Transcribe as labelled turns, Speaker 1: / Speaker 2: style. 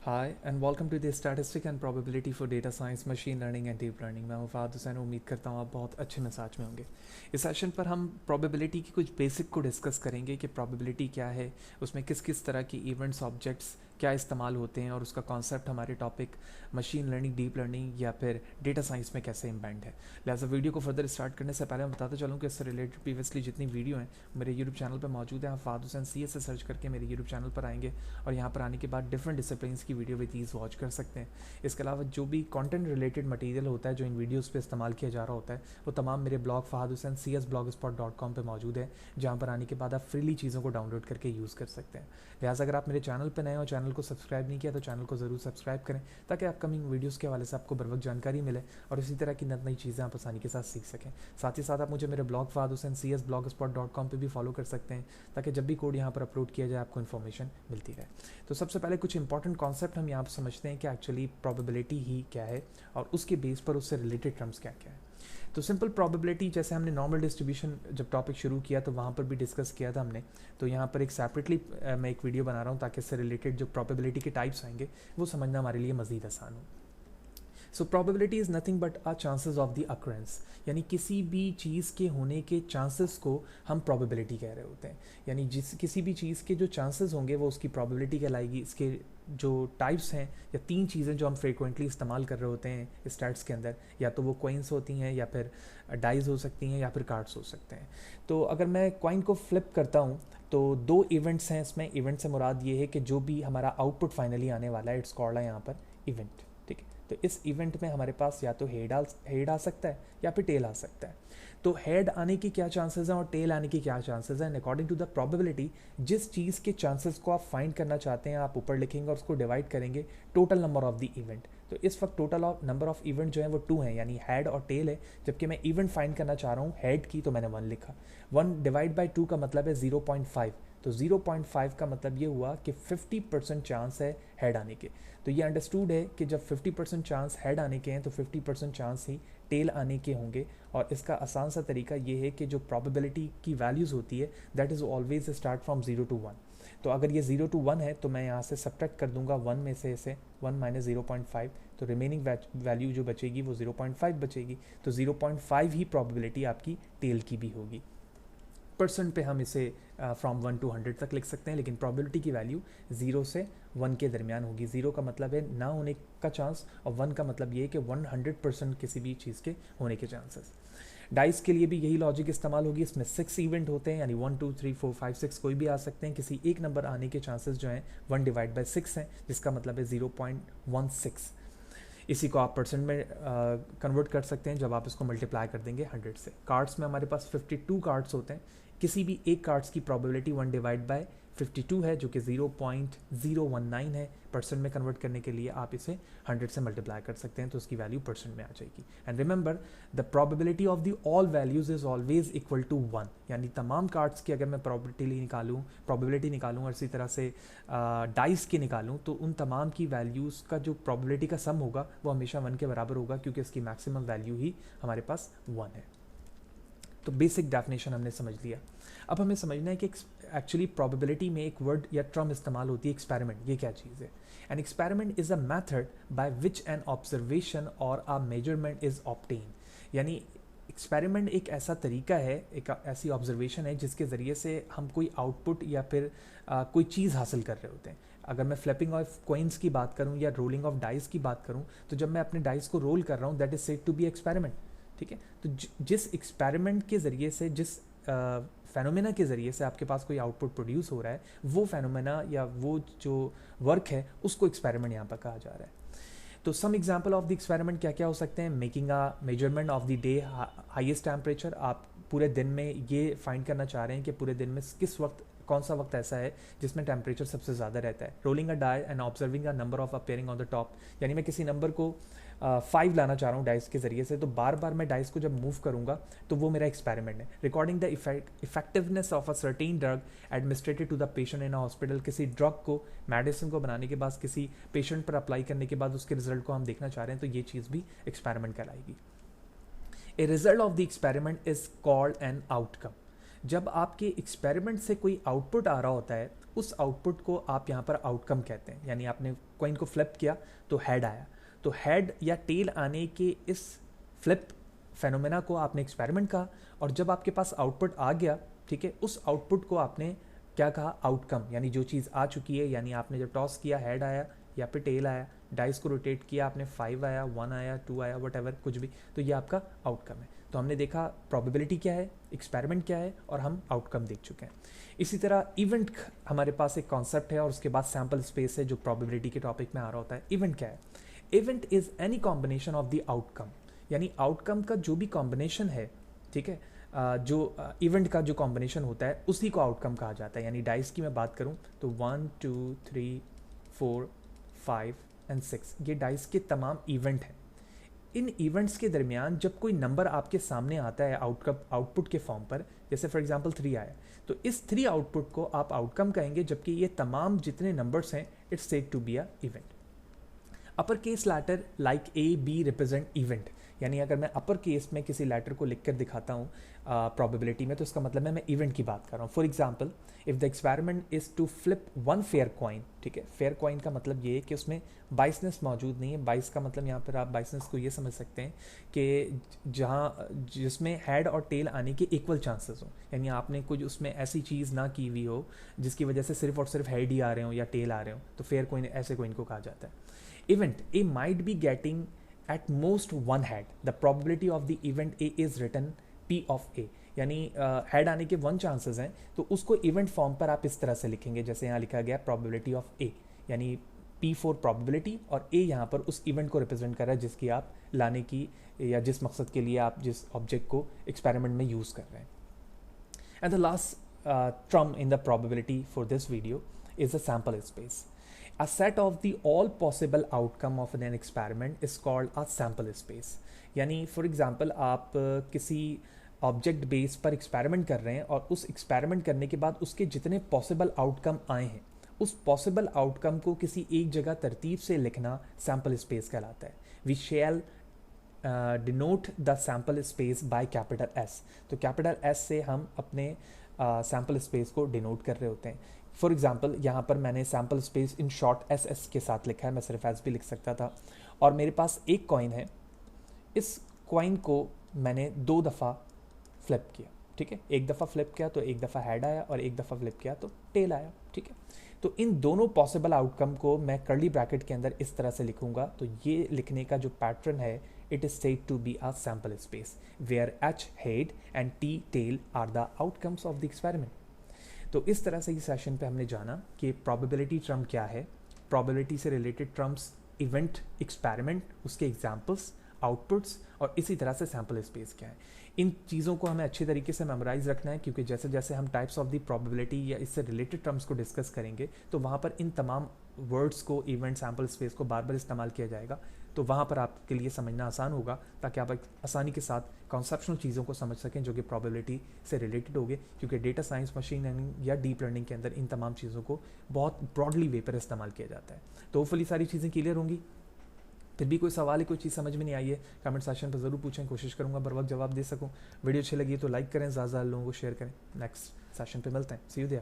Speaker 1: Hi and welcome to the statistic and probability for data science machine learning and deep learning. मैं हूं फहद हुसैन। उम्मीद करता हूं आप बहुत अच्छे मिजाज में होंगे। इस सेशन पर हम प्रोबेबिलिटी की कुछ बेसिक को डिस्कस करेंगे कि प्रोबेबिलिटी क्या है, उसमें किस किस तरह की इवेंट्स ऑब्जेक्ट्स क्या इस्तेमाल होते हैं और उसका कॉन्सेप्ट हमारे topic machine learning, deep learning या फिर डेटा साइंस में कैसे इम्बैंड है। लिहाजा वीडियो को फर्दर स्टार्ट करने से पहले मैं बताता चलूँ कि इससे रिलेटेड प्रीवियसली जितनी वीडियो हैं मेरे यूट्यूब चैनल पर मौजूद है। आप फहद हुसैन सी से सर्च करके मेरे यूट्यूब चैनल पर आएंगे और यहाँ पर आने के बाद डिफरेंट डिसिप्लिन्स की वीडियो विद ईज वॉच कर सकते हैं। इसके अलावा जो भी कंटेंट रिलेटेड मटेरियल होता है जो इन वीडियोस पे इस्तेमाल किया जा रहा होता है वो तमाम मेरे blog Fahad Hussain cs blogspot.com पे मौजूद है, जहाँ पर आने के बाद आप फ्रीली चीज़ों को डाउनलोड करके यूज़ कर सकते हैं। लिहाजा अगर आप मेरे चैनल पर नए हो, चैनल को सब्सक्राइब नहीं किया तो चैनल को ज़रूर सब्सक्राइब करें ताकि अपकमिंग वीडियोज़ के हवाले से आपको बर वक्त जानकारी मिले और इसी तरह की नई चीज़ें आप आसानी के साथ सीख सकें। साथ ही साथ आप मुझे मेरे blog Fahad Hussain cs blogspot.com पर भी फॉलो कर सकते हैं ताकि जब भी कोड यहाँ पर अपलोड किया जाए आपको इन्फॉर्मेशन मिलती रहे। तो सबसे पहले कुछ इंपॉर्टेंट कॉन्सेप्ट हम यहाँ पर समझते हैं कि एक्चुअली प्रोबेबिलिटी ही क्या है और उसके बेस पर उससे रिलेटेड टर्म्स क्या क्या है। तो सिंपल प्रोबेबिलिटी, जैसे हमने नॉर्मल डिस्ट्रीब्यूशन जब टॉपिक शुरू किया तो वहाँ पर भी डिस्कस किया था हमने, तो यहाँ पर एक सेपरेटली मैं एक वीडियो बना रहा हूँ ताकि इससे रिलेटेड जो प्रोबेबिलिटी के टाइप्स आएंगे वो समझना हमारे लिए मज़ीद आसान हो। So probability is nothing but a chances of the occurrences, यानी किसी भी चीज़ के होने के चांसेस को हम प्रोबेबिलिटी कह रहे होते हैं। यानी किसी भी चीज़ के जो चांसेस होंगे वो उसकी प्रोबेबिलिटी कहलाएगी। इसके जो टाइप्स हैं या तीन चीज़ें जो हम फ्रीक्वेंटली इस्तेमाल कर रहे होते हैं स्टैट्स के अंदर, या तो वो कॉइन्स होती हैं या फिर डाइज हो सकती हैं या फिर कार्ड्स हो सकते हैं। तो अगर मैं कॉइन को फ्लिप करता हूँ तो दो इवेंट्स हैं इसमें। इवेंट से मुराद ये है कि जो भी हमारा आउटपुट फाइनली आने वाला है, इट्स कॉल्ड है यहाँ पर इवेंट। ठीक है, तो इस इवेंट में हमारे पास या तो हेड आ सकता है या फिर टेल आ सकता है। तो हेड आने की क्या चांसेस हैं और टेल आने की क्या चांसेस हैं, अकॉर्डिंग टू द प्रोबेबिलिटी जिस चीज़ के चांसेस को आप फाइंड करना चाहते हैं आप ऊपर लिखेंगे और उसको डिवाइड करेंगे total number of the event. तो इस वक्त टोटल नंबर ऑफ इवेंट जो है वो 2 है, यानी हेड और टेल है। जबकि मैं इवेंट फाइंड करना चाह रहा हूँ हेड की, तो मैंने 1 लिखा। 1 डिवाइड बाई 2 का मतलब है 0.5, तो 0.5 का मतलब ये हुआ कि 50% चांस है हेड आने के। तो ये अंडरस्टूड है कि जब 50% चांस हेड आने के हैं तो 50% चांस ही टेल आने के होंगे। और इसका आसान सा तरीका ये है कि जो प्रोबेबिलिटी की वैल्यूज़ होती है that is always start from 0 to 1। तो अगर ये 0 to 1 है तो मैं यहाँ से सब्ट्रैक्ट कर दूंगा 1 में से इसे 1 माइनस 0.5, तो रिमेनिंग वैल्यू जो बचेगी वो 0.5 बचेगी। तो 0.5 ही प्रोबेबिलिटी आपकी टेल की भी होगी। परसेंट पे हम इसे फ्रॉम 1 to 100 तक लिख सकते हैं, लेकिन प्रोबेबिलिटी की वैल्यू 0 से 1 के दरमियान होगी। 0 का मतलब है ना होने का चांस और 1 का मतलब ये है कि 100% किसी भी चीज़ के होने के चांसेस। डाइस के लिए भी यही लॉजिक इस्तेमाल होगी। इसमें 6 इवेंट होते हैं, यानी 1 2 3 4 5 6 कोई भी आ सकते हैं। किसी एक नंबर आने के चांसेस जो हैं 1 डिवाइड बाई 6 हैं, जिसका मतलब है 0.16। इसी को आप परसेंट में कन्वर्ट कर सकते हैं जब आप इसको मल्टीप्लाई कर देंगे 100 से। कार्ड्स में हमारे पास 52 कार्ड्स होते हैं। किसी भी एक कार्ड्स की प्रोबेबिलिटी 1 डिवाइड बाय 52 है, जो कि 0.019 है। परसेंट में कन्वर्ट करने के लिए आप इसे 100 से मल्टीप्लाई कर सकते हैं तो उसकी वैल्यू परसेंट में आ जाएगी। And remember the probability of the all values is always equal to 1, यानी तमाम कार्ड्स की अगर मैं प्रोबेबिलिटी निकालूँ और इसी तरह से डाइस की निकालूँ तो उन तमाम की वैल्यूज़ का जो प्रोबेबिलिटी का सम होगा वो हमेशा 1 के बराबर होगा, क्योंकि इसकी मैक्सिमम वैल्यू ही हमारे पास 1 है। तो बेसिक डेफिनेशन हमने समझ लिया। अब हमें समझना है कि एक्चुअली प्रोबेबिलिटी में एक वर्ड या टर्म इस्तेमाल होती है एक्सपेरिमेंट। ये क्या चीज़ है? An experiment is a method by which N observation और अ मेजरमेंट इज़ ऑब्टेन। यानी एक्सपेरिमेंट एक ऐसा तरीका है, एक ऐसी ऑब्जर्वेशन है जिसके ज़रिए से हम कोई आउटपुट या फिर कोई चीज़ हासिल कर रहे होते हैं। अगर मैं फ्लिपिंग ऑफ कॉइन्स की बात करूं या रोलिंग ऑफ डाइस की बात करूं, तो जब मैं अपने डाइस को रोल कर रहा हूं that is said to be experiment. ठीक है, तो जिस एक्सपेरिमेंट के ज़रिए से, जिस फेनोमेना के ज़रिए से आपके पास कोई आउटपुट प्रोड्यूस हो रहा है, वो फेनोमेना या वो जो वर्क है उसको एक्सपेरिमेंट यहाँ पर कहा जा रहा है। तो some example of the experiment क्या क्या हो सकते हैं? Making a measurement of the day highest temperature. आप पूरे दिन में ये फाइंड करना चाह रहे हैं कि पूरे दिन में किस वक्त, कौन सा वक्त ऐसा है जिसमें टेम्परेचर सबसे ज़्यादा रहता है। Rolling a die and observing a number of appearing on the top, यानी मैं किसी नंबर को 5 लाना चाह रहा हूँ डाइस के ज़रिए से, तो बार बार मैं डाइस को जब मूव करूँगा तो वो मेरा एक्सपेरिमेंट है। Recording the effectiveness of a certain drug administered to the patient in a hospital. किसी ड्रग को, मेडिसिन को बनाने के बाद किसी पेशेंट पर अप्लाई करने के बाद उसके रिजल्ट को हम देखना चाह रहे हैं, तो ये चीज़ भी एक्सपेरिमेंट कहलाएगी। A result of the experiment is called an outcome. जब आपके एक्सपेरिमेंट से कोई आउटपुट आ रहा होता है, उस आउटपुट को आप यहाँ पर आउटकम कहते हैं। यानी आपने कॉइन को फ्लिप किया तो हेड आया, तो हेड या टेल आने के इस फ्लिप फेनोमेना को आपने एक्सपेरिमेंट कहा, और जब आपके पास आउटपुट आ गया, ठीक है, उस आउटपुट को आपने क्या कहा, आउटकम। यानी जो चीज़ आ चुकी है, यानी आपने जब टॉस किया हेड आया या फिर टेल आया, डाइस को रोटेट किया आपने 5 आया, 1 आया, 2 आया, वट कुछ भी, तो ये आपका आउटकम है। तो हमने देखा प्रोबेबिलिटी क्या है, एक्सपेरिमेंट क्या है, और हम आउटकम देख चुके हैं। इसी तरह इवेंट हमारे पास एक कॉन्सेप्ट है, और उसके बाद सैम्पल स्पेस है जो प्रोबेबिलिटी के टॉपिक में आ रहा होता है। इवेंट क्या है? Event is any combination of the outcome, यानी आउटकम का जो भी कॉम्बिनेशन है, ठीक है, जो इवेंट का जो कॉम्बिनेशन होता है उसी को आउटकम कहा जाता है। यानी डाइस की मैं बात करूं तो 1 2 3 4 5 एंड 6 ये डाइस के तमाम इवेंट हैं। इन इवेंट्स के दरमियान जब कोई नंबर आपके सामने आता है आउटपुट के फॉर्म पर, जैसे फॉर एग्जांपल 3 आया, तो इस 3 आउटपुट को आप आउटकम कहेंगे, जबकि ये तमाम जितने नंबर्स हैं it's said to be a event. Upper case letter like A B represent event, यानी अगर मैं अपर केस में किसी लेटर को लिखकर दिखाता हूँ प्रोबेबिलिटी में, तो इसका मतलब है मैं इवेंट की बात कर रहा हूँ। For example, if the experiment is to flip 1 fair coin, ठीक है, फेयर कॉइन का मतलब ये है कि उसमें बाइसनेस मौजूद नहीं है। बाइस का मतलब यहाँ पर आप बाइसनेस को ये समझ सकते हैं कि जिसमें हेड और टेल आने के इक्वल चांसेस हो, यानी आपने कुछ उसमें ऐसी चीज़ ना की हुई हो जिसकी वजह से सिर्फ और सिर्फ हेड ही आ रहे हो या टेल आ रहे हो, तो फेयर कॉइन, ऐसे कॉइन को कहा जाता है। Event A might be getting at most one head. The probability of the event A is written P of A. यानी हेड आने के 1 चांसेस हैं, तो उसको इवेंट फॉर्म पर आप इस तरह से लिखेंगे जैसे यहाँ लिखा गया probability of A, यानी P for probability, और A यहाँ पर उस इवेंट को रिप्रेजेंट कर रहा है जिसकी आप लाने की या जिस मकसद के लिए आप जिस ऑब्जेक्ट को एक्सपेरिमेंट में यूज़ कर रहे हैं। And the last term in the probability for this video is a sample space. A set of the all possible outcome of an experiment is called a sample space. यानी for example आप किसी object base पर experiment कर रहे हैं, और उस experiment करने के बाद उसके जितने पॉसिबल आउटकम आए हैं, उस पॉसिबल आउटकम को किसी एक जगह तरतीब से लिखना सैम्पल स्पेस कहलाता है। We shall denote the sample space by capital S. तो कैपिटल एस से हम अपने सैम्पल स्पेस को डिनोट कर रहे होते हैं। फॉर एग्जाम्पल, यहाँ पर मैंने sample space in short S S के साथ लिखा है, मैं सिर्फ एस भी लिख सकता था। और मेरे पास एक कॉइन है, इस कॉइन को मैंने 2 दफ़ा फ्लिप किया, ठीक है, एक दफ़ा फ्लिप किया तो एक दफ़ा हेड आया, और एक दफ़ा फ्लिप किया तो टेल आया, ठीक है। तो इन दोनों पॉसिबल आउटकम को मैं कर्ली ब्रैकेट के अंदर इस तरह से लिखूंगा। तो ये लिखने का जो पैटर्न है, it is said to be a sample space where H head and T tail are the outcomes of the experiment. तो इस तरह से इस सेशन पे हमने जाना कि प्रोबेबिलिटी टर्म क्या है, प्रोबेबिलिटी से रिलेटेड टर्म्स, इवेंट, एक्सपेरिमेंट, उसके एग्जाम्पल्स, आउटपुट्स, और इसी तरह से सैम्पल स्पेस क्या है। इन चीज़ों को हमें अच्छी तरीके से मेमोराइज रखना है, क्योंकि जैसे जैसे हम टाइप्स ऑफ द प्रोबेबिलिटी या इससे रिलेटेड टर्म्स को डिस्कस करेंगे, तो वहाँ पर इन तमाम वर्ड्स को, इवेंट, सैम्पल स्पेस को बार बार इस्तेमाल किया जाएगा। तो वहाँ पर आपके लिए समझना आसान होगा, ताकि आप आसानी के साथ कॉन्सेप्शनल चीज़ों को समझ सकें जो कि प्रोबेबिलिटी से रिलेटेड होगी। क्योंकि डेटा साइंस, मशीन लर्निंग या डीप लर्निंग के अंदर इन तमाम चीज़ों को बहुत ब्रॉडली वे पर इस्तेमाल किया जाता है। तो होपफुली सारी चीज़ें क्लियर होंगी। फिर भी कोई सवाल है, कोई चीज़ समझ में नहीं आई है, कमेंट सेक्शन पर ज़रूर पूछें, कोशिश करूँगा बर वक्त जवाब दे सकूँ। वीडियो अच्छी लगी तो लाइक करें, ज़्यादा लोगों को शेयर करें। नेक्स्ट सेशन पे मिलते हैं, सी यू देयर।